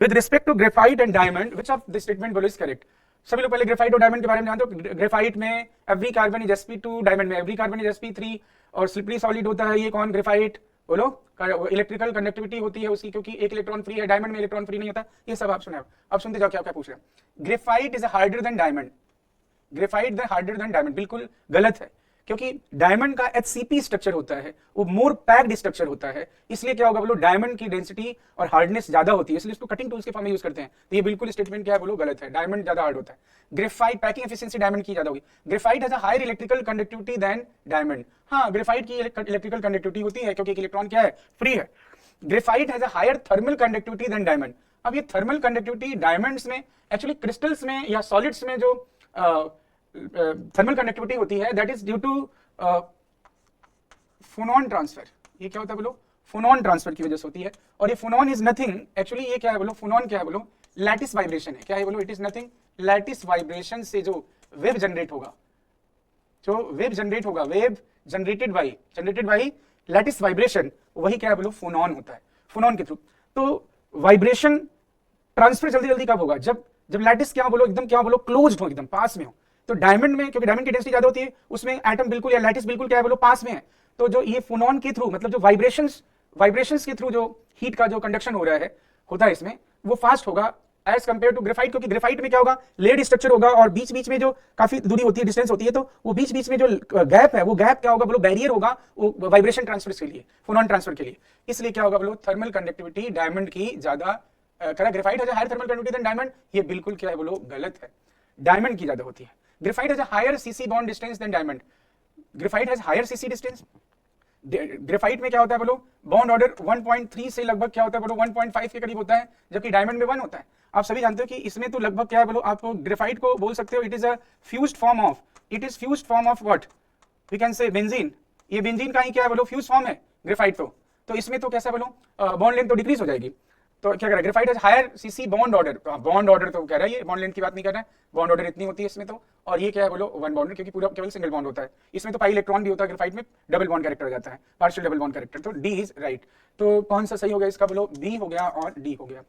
With respect to graphite and diamond which of the statement बोलो is correct. सभी लोग पहले ग्रेफाइट और डायमंड के बारे में जानते हो। ग्रेफाइट में every carbon is sp2, diamond में एवरी कार्बन इज sp3 और स्लिपरी सॉलिड होता है ये कौन, ग्रेफाइट। बोलो इलेक्ट्रिकल कंडक्टिविटी होती है उसकी क्योंकि एक इलेक्ट्रॉन फ्री है, डायमंड में इलेक्ट्रॉन फ्री नहीं होता। ये सब आप सुने, अब सुनते जाओ क्या क्या पूछ रहे हैं। Graphite is harder than diamond, graphite harder than diamond, बिल्कुल गलत है क्योंकि डायमंड का HCP स्ट्रक्चर होता है, वो मोर पैक्ड स्ट्रक्चर होता है, इसलिए क्या होगा बोलो डायमंड की डेंसिटी और हार्डनेस ज्यादा होती है, इसलिए इसको कटिंग टूल्स के फॉर्म में यूज करते हैं। तो ये बिल्कुल स्टेटमेंट क्या है बोलो गलत है, डायमंड ज्यादा हार्ड होता है। ग्रेफाइट पैकिंग एफिशिएंसी डायमंड की ज्यादा होगी। Graphite has a higher electrical conductivity than diamond, हाँ ग्रेफाइट की इलेक्ट्रिकल कंडक्टिविटी होती है क्योंकि एक इलेक्ट्रॉन क्या है, फ्री है। Graphite has a higher thermal conductivity than diamond. अब ये थर्मल कंडक्टिविटी डायमंड्स में एक्चुअली क्रिस्टल्स में या सॉलिड्स में जो थर्मल कंडक्टिविटी होती है that is due to phonon transfer. ये क्या होता है बोलो, फोनॉन ट्रांसफर की वजह से होती है। और ये फोनॉन इज नथिंग, एक्चुअली ये क्या है बोलो, फोनॉन क्या है बोलो, लैटिस वाइब्रेशन है। क्या है बोलो, it is nothing, lattice vibration से जो वेव जनरेट होगा, जो वेव जनरेट होगा, wave generated by lattice vibration, वही क्या है बोलो फोनॉन होता है, फोनॉन के थ्रू। तो वाइब्रेशन ट्रांसफर जल्दी जल्दी कब होगा, जब लैटिस क्या बोलो एकदम क्या बोलो क्लोज्ड हो, एकदम पास में हो। तो डायमंड में क्योंकि डायमंड की डेंसिटी ज्यादा होती है उसमें एटम बिल्कुल या लैटिस बिल्कुल क्या है बोलो पास में है, तो जो ये फोनॉन के थ्रू मतलब जो वाइब्रेशंस के थ्रू जो हीट का जो कंडक्शन हो रहा है होता है इसमें, वो फास्ट होगा एज कंपेयर टू ग्रेफाइट, क्योंकि ग्रेफाइट में क्या होगा लेड स्ट्रक्चर होगा और बीच बीच में जो काफी दूरी होती है, डिस्टेंस होती है, तो वो बीच बीच में जो गैप है वो गैप क्या होगा बोलो बैरियर होगा वो वाइब्रेशन ट्रांसफर के लिए, फोनॉन ट्रांसफर के लिए। इसलिए क्या होगा बोलो थर्मल कंडक्टिविटी डायमंड की ज्यादा करा, graphite has a higher thermal conductivity than diamond, ये बिल्कुल क्या है बोलो गलत है, डायमंड की ज्यादा होती है। Graphite has a higher CC bond distance than diamond, graphite has higher CC distance. Graphite में क्या होता है बोलो बॉन्ड ऑर्डर 1.3 से लगभग क्या होता है बोलो 1.5 के करीब होता है, जबकि डायमंड में 1 होता है। आप सभी जानते हो कि इसमें तो लगभग क्या है बोलो, आप ग्रेफाइट को बोल सकते हो it is a fused form of what we can say benzene. ये बेंजीन का ही क्या है बोलो फ्यूज फॉर्म है ग्रेफाइट, तो इसमें तो कैसा बोलो बॉन्ड लेंथ तो डिक्रीज हो जाएगी। तो क्या कह रहा है graphite has higher CC bond order, bond order तो कह रहा है ये बॉन्ड लेंथ की बात नहीं कर रहा है, बॉन्ड ऑर्डर इतनी होती है इसमें तो, और ये क्या है बोलो वन बॉन्ड क्योंकि पूरा केवल सिंगल बॉन्ड होता है। इसमें तो पाई इलेक्ट्रॉन भी होता है, ग्रेफाइट में डबल बॉन्ड कैरेक्टर हो जाता है, पार्शियल डबल बॉन्ड कैरेक्टर, तो डी इज राइट। तो कौन सा सही हो गया इसका बोलो, बी हो गया और डी हो गया।